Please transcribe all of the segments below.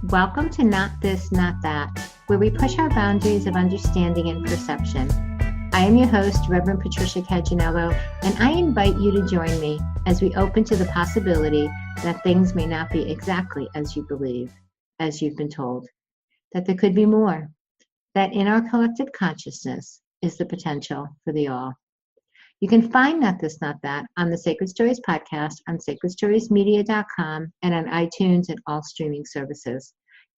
Welcome to Not This, Not That, where we push our boundaries of understanding and perception. I am your host, Reverend Patricia Caginello, and I invite you to join me as we open to the possibility that things may not be exactly as you believe, as you've been told, that there could be more, that in our collective consciousness is the potential for the all. You can find Not This, Not That on the Sacred Stories podcast on sacredstoriesmedia.com and on iTunes and all streaming services.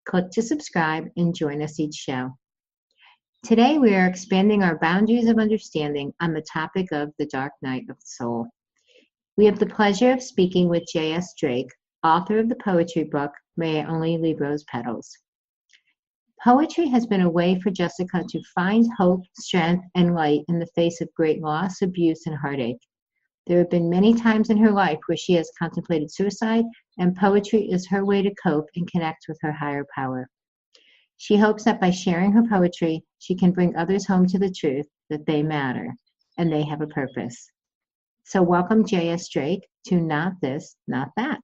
Click to subscribe and join us each show. Today we are expanding our boundaries of understanding on the topic of the dark night of the soul. We have the pleasure of speaking with J.S. Drake, author of the poetry book, May I Only Leave Rose Petals. Poetry has been a way for Jessica to find hope, strength, and light in the face of great loss, abuse, and heartache. There have been many times in her life where she has contemplated suicide, and poetry is her way to cope and connect with her higher power. She hopes that by sharing her poetry, she can bring others home to the truth that they matter and they have a purpose. So welcome J.S. Drake to Not This, Not That.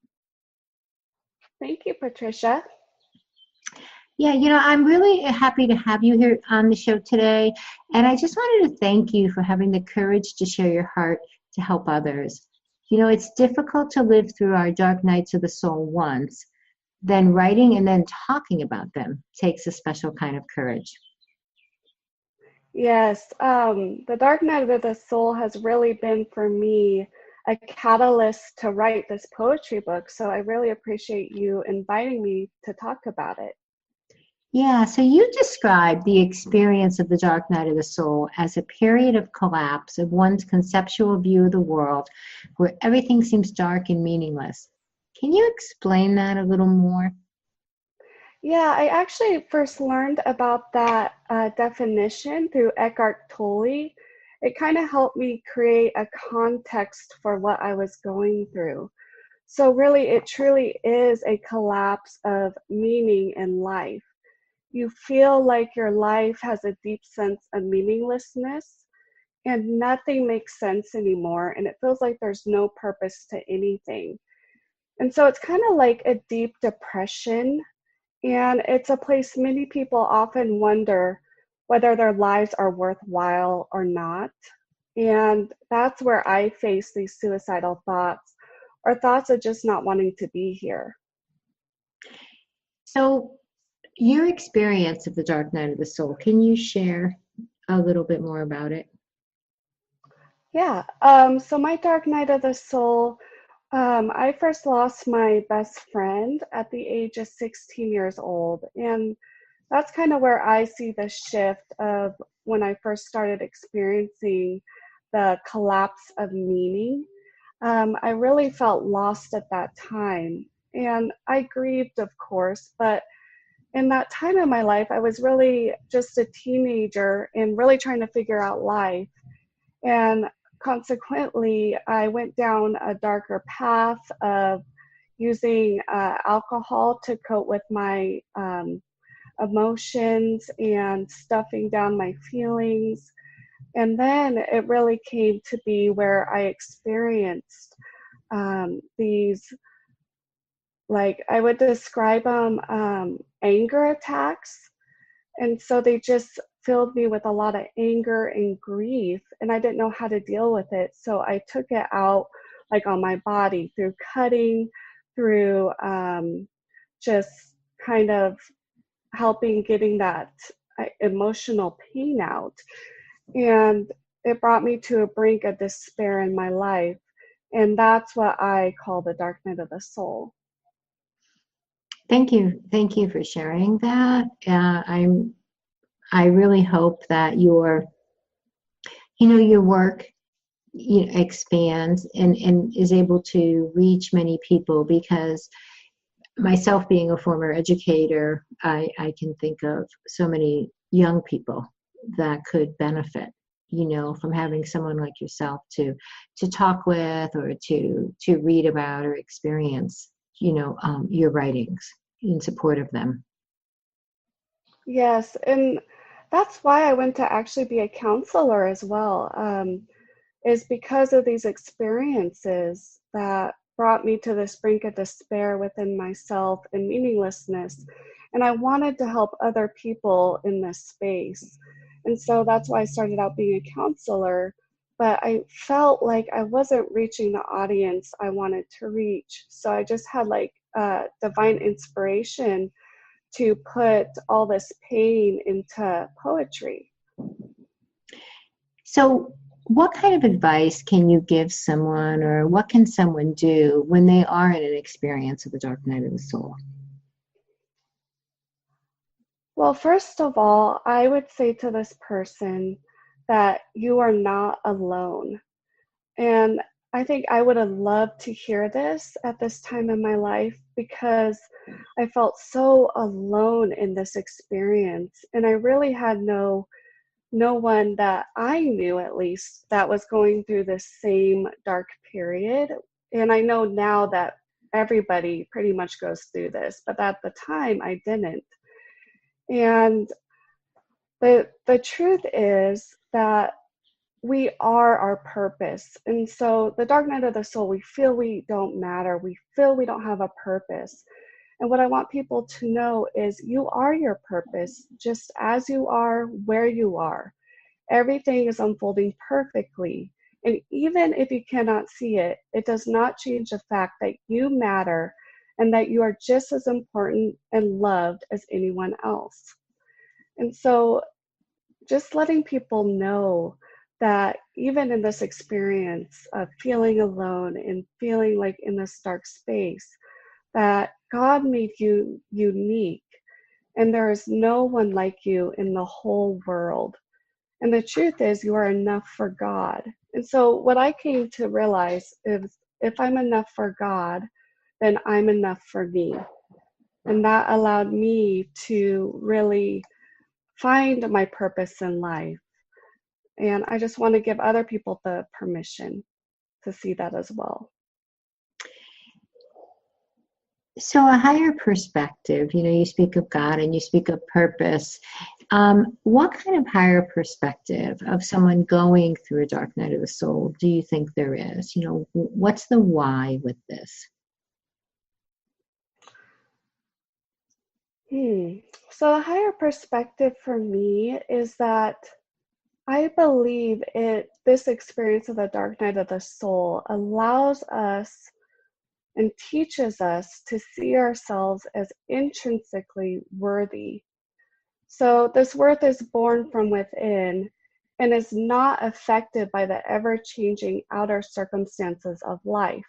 Thank you, Patricia. Yeah, I'm really happy to have you here on the show today. And I just wanted to thank you for having the courage to share your heart to help others. It's difficult to live through our dark nights of the soul once. Then writing and then talking about them takes a special kind of courage. Yes, the dark night of the soul has really been for me a catalyst to write this poetry book. So I really appreciate you inviting me to talk about it. Yeah, so you described the experience of the dark night of the soul as a period of collapse of one's conceptual view of the world where everything seems dark and meaningless. Can you explain that a little more? Yeah, I actually first learned about that definition through Eckhart Tolle. It kind of helped me create a context for what I was going through. So really, it truly is a collapse of meaning in life. You feel like your life has a deep sense of meaninglessness and nothing makes sense anymore. And it feels like there's no purpose to anything. And so it's kind of like a deep depression. And it's a place many people often wonder whether their lives are worthwhile or not. And that's where I face these suicidal thoughts or thoughts of just not wanting to be here. So, your experience of the dark night of the soul, can you share a little bit more about it? Yeah. So my dark night of the soul, I first lost my best friend at the age of 16 years old. And that's kind of where I see the shift of when I first started experiencing the collapse of meaning. I really felt lost at that time. And I grieved, of course, but in that time in my life, I was really just a teenager and really trying to figure out life. And consequently, I went down a darker path of using alcohol to cope with my emotions and stuffing down my feelings. And then it really came to be where I experienced these, like I would describe them, anger attacks. And so they just filled me with a lot of anger and grief, and I didn't know how to deal with it. So I took it out like on my body through cutting, through just kind of helping getting that emotional pain out. And it brought me to a brink of despair in my life. And that's what I call the dark night of the soul. Thank you for sharing that. I really hope that your work expands and is able to reach many people, because myself being a former educator, I can think of so many young people that could benefit from having someone like yourself to talk with or to read about or experience your writings in support of them. Yes, and that's why I went to actually be a counselor as well, is because of these experiences that brought me to this brink of despair within myself and meaninglessness. And I wanted to help other people in this space. And so that's why I started out being a counselor. But I felt like I wasn't reaching the audience I wanted to reach. So I just had like divine inspiration to put all this pain into poetry. So, what kind of advice can you give someone, or what can someone do when they are in an experience of the dark night of the soul? Well, first of all, I would say to this person that you are not alone. And I think I would have loved to hear this at this time in my life, because I felt so alone in this experience. And I really had no one that I knew, at least, that was going through the same dark period. And I know now that everybody pretty much goes through this, but at the time I didn't. And the truth is that we are our purpose. And so the dark night of the soul, we feel we don't matter. We feel we don't have a purpose. And what I want people to know is you are your purpose, just as you are, where you are. Everything is unfolding perfectly. And even if you cannot see it, it does not change the fact that you matter and that you are just as important and loved as anyone else. And so just letting people know that even in this experience of feeling alone and feeling like in this dark space, that God made you unique, and there is no one like you in the whole world. And the truth is, you are enough for God. And so what I came to realize is, if I'm enough for God, then I'm enough for me. And that allowed me to really find my purpose in life. And I just want to give other people the permission to see that as well. So, a higher perspective, you speak of God and you speak of purpose. What kind of higher perspective of someone going through a dark night of the soul do you think there is? What's the why with this? So, a higher perspective for me is that I believe this experience of the dark night of the soul allows us and teaches us to see ourselves as intrinsically worthy. So this worth is born from within and is not affected by the ever-changing outer circumstances of life.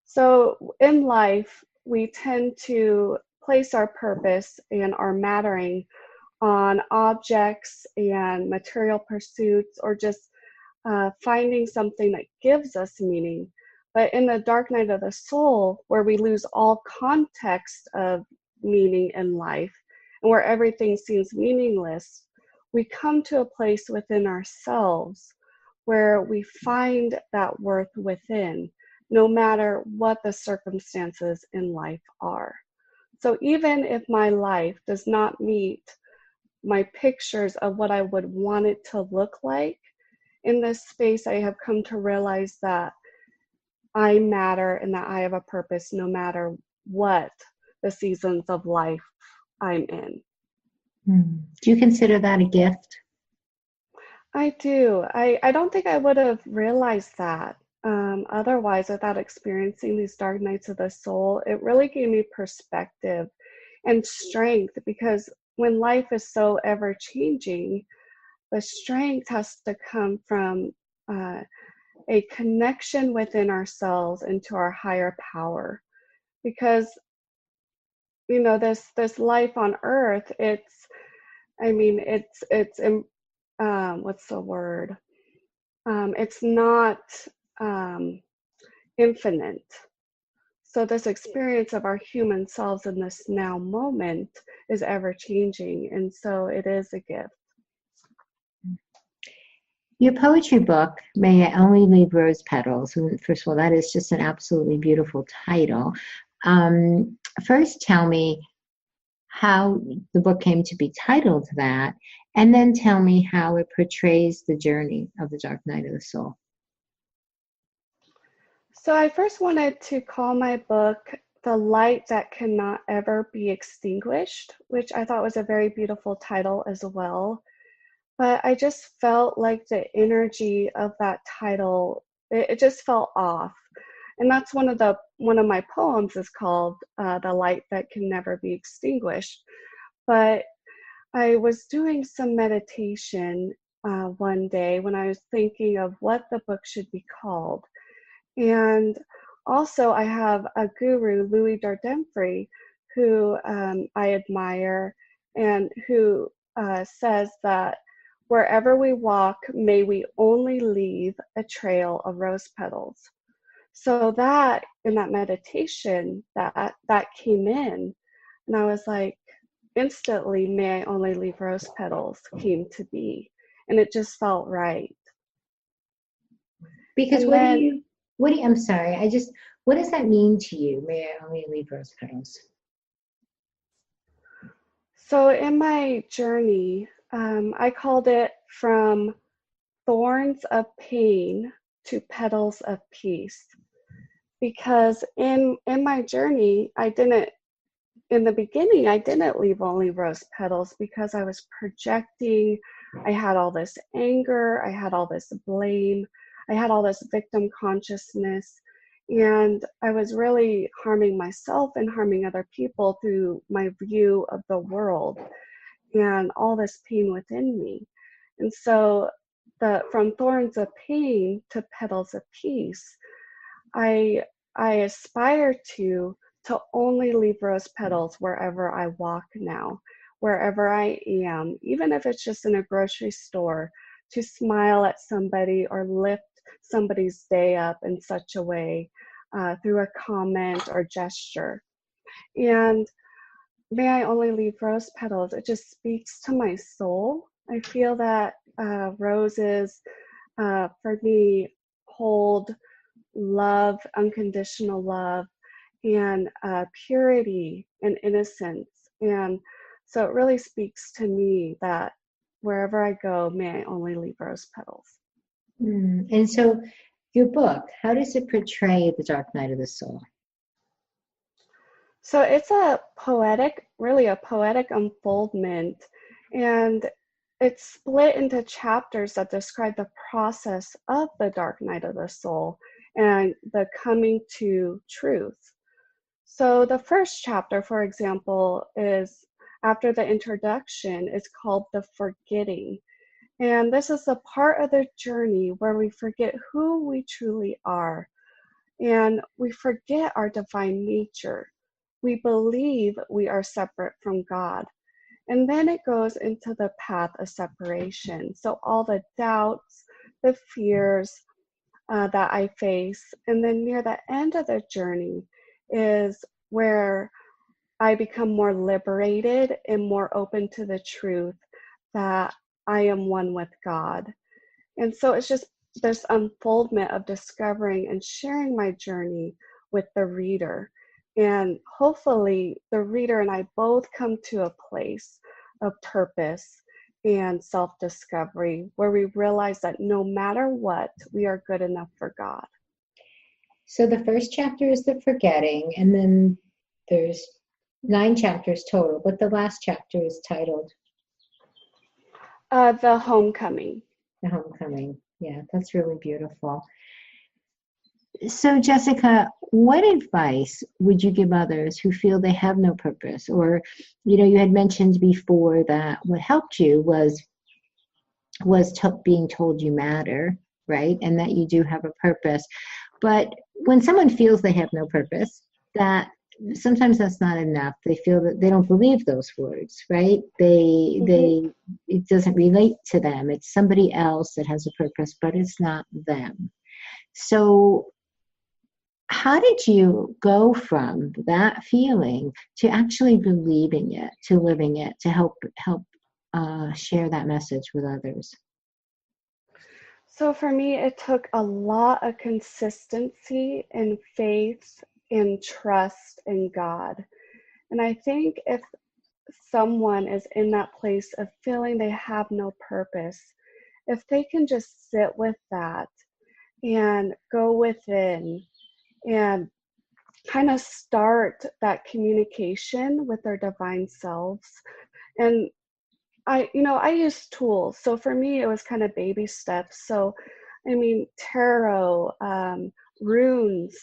So in life, we tend to place our purpose and our mattering on objects and material pursuits, or just finding something that gives us meaning. But in the dark night of the soul, where we lose all context of meaning in life and where everything seems meaningless, we come to a place within ourselves where we find that worth within, no matter what the circumstances in life are. So even if my life does not meet my pictures of what I would want it to look like, in this space, I have come to realize that I matter and that I have a purpose no matter what the seasons of life I'm in. Do you consider that a gift? I do. I don't think I would have realized that otherwise without experiencing these dark nights of the soul. It really gave me perspective and strength, because when life is so ever changing, the strength has to come from a connection within ourselves and to our higher power. Because this life on earth, it's what's the word? It's not infinite. So this experience of our human selves in this now moment is ever changing, and so it is a gift. Your poetry book, May I Only Leave Rose Petals. First of all, that is just an absolutely beautiful title. First, tell me how the book came to be titled that, and then tell me how it portrays the journey of the dark night of the soul. So I first wanted to call my book The Light That Cannot Ever Be Extinguished, which I thought was a very beautiful title as well. But I just felt like the energy of that title, it just felt off. And that's one of my poems is called The Light That Can Never Be Extinguished. But I was doing some meditation one day when I was thinking of what the book should be called. And also, I have a guru, Louis Dardemfrey, who I admire and who says that wherever we walk, may we only leave a trail of rose petals. So that in that meditation, that came in, and I was like, instantly, may I only leave rose petals came to be, and it just felt right. Because And then, I'm sorry, what does that mean to you? May I only leave rose petals? so in my journey, I called it from thorns of pain to petals of peace, because in my journey, in the beginning, I didn't leave only rose petals because I was projecting. I had all this anger, I had all this blame, I had all this victim consciousness, and I was really harming myself and harming other people through my view of the world and all this pain within me. And so from thorns of pain to petals of peace, I aspire to only leave rose petals wherever I walk now, wherever I am, even if it's just in a grocery store, to smile at somebody or lift somebody's day up in such a way through a comment or gesture. And may I only leave rose petals, it just speaks to my soul. I feel that roses, for me, hold love, unconditional love, and purity and innocence. And so it really speaks to me that wherever I go, may I only leave rose petals. And so your book, how does it portray the dark night of the soul? So it's really a poetic unfoldment, and it's split into chapters that describe the process of the dark night of the soul and the coming to truth. So the first chapter, for example, is after the introduction, is called The Forgetting. And this is the part of the journey where we forget who we truly are, and we forget our divine nature. We believe we are separate from God. And then it goes into the path of separation. So all the doubts, the fears that I face. And then near the end of the journey is where I become more liberated and more open to the truth that I am one with God. And so it's just this unfoldment of discovering and sharing my journey with the reader. And hopefully, the reader and I both come to a place of purpose and self discovery where we realize that no matter what, we are good enough for God. So the first chapter is the forgetting, and then there's 9 chapters total, but the last chapter is titled The Homecoming. The Homecoming. Yeah, that's really beautiful. So Jessica, what advice would you give others who feel they have no purpose? Or, you had mentioned before that what helped you was being told you matter, right? And that you do have a purpose. But when someone feels they have no purpose, that sometimes that's not enough. They feel that they don't believe those words, right? It doesn't relate to them. It's somebody else that has a purpose, but it's not them. So how did you go from that feeling to actually believing it, to living it, to help share that message with others? So for me, it took a lot of consistency and faith and trust in God. And I think if someone is in that place of feeling they have no purpose, if they can just sit with that and go within and kind of start that communication with their divine selves. And I use tools. So for me, it was kind of baby steps. So, I mean, tarot, runes,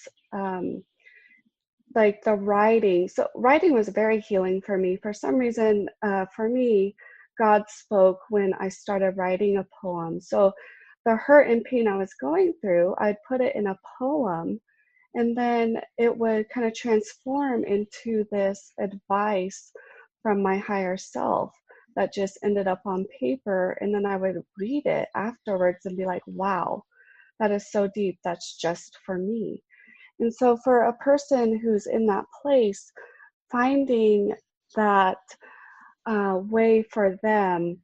like the writing. So writing was very healing for me. For some reason, for me, God spoke when I started writing a poem. So the hurt and pain I was going through, I'd put it in a poem, and then it would kind of transform into this advice from my higher self that just ended up on paper. And then I would read it afterwards and be like, wow, that is so deep. That's just for me. And so for a person who's in that place, finding that way for them,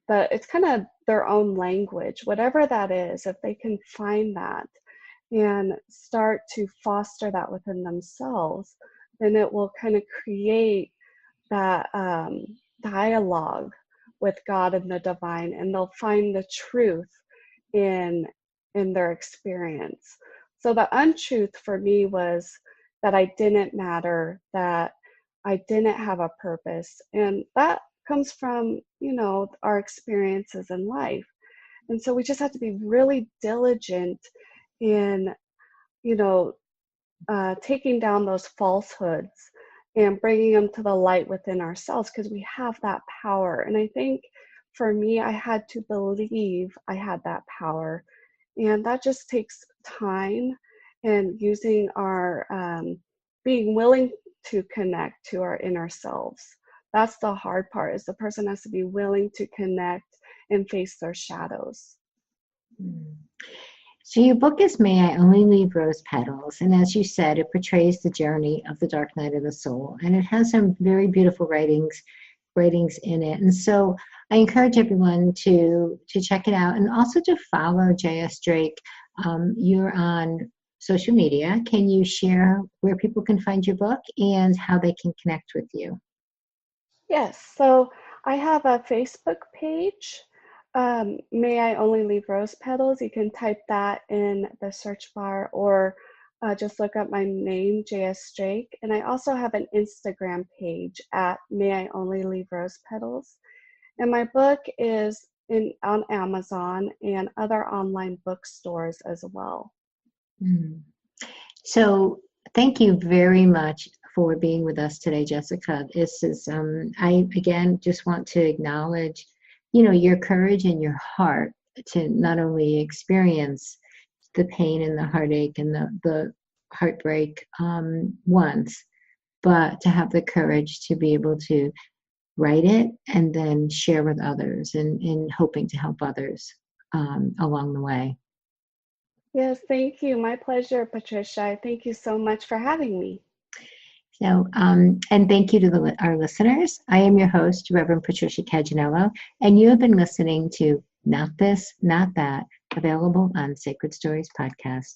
that it's kind of their own language, whatever that is, if they can find that and start to foster that within themselves, then it will kind of create that dialogue with God and the divine, and they'll find the truth in their experience. So the untruth for me was that I didn't matter, that I didn't have a purpose, and that comes from our experiences in life. And so we just have to be really diligent in taking down those falsehoods and bringing them to the light within ourselves, because we have that power. And I think for me, I had to believe I had that power. And that just takes time and using our, being willing to connect to our inner selves. That's the hard part, is the person has to be willing to connect and face their shadows. So your book is May I Only Leave Rose Petals, and as you said, it portrays the journey of the dark night of the soul, and it has some very beautiful writings in it. And so I encourage everyone to check it out, and also to follow J.S. Drake. You're on social media. Can you share where people can find your book and how they can connect with you? Yes, so I have a Facebook page. May I Only Leave Rose Petals. You can type that in the search bar, or just look up my name, J.S. Drake. And I also have an Instagram page at May I Only Leave Rose Petals. And my book is on Amazon and other online bookstores as well. So thank you very much for being with us today, Jessica. This is, I again just want to acknowledge, your courage and your heart to not only experience the pain and the heartache and the heartbreak once, but to have the courage to be able to write it and then share with others, and hoping to help others along the way. Yes, thank you. My pleasure, Patricia. Thank you so much for having me. So, and thank you to our listeners. I am your host, Reverend Patricia Caginello, and you have been listening to Not This, Not That, available on Sacred Stories Podcast.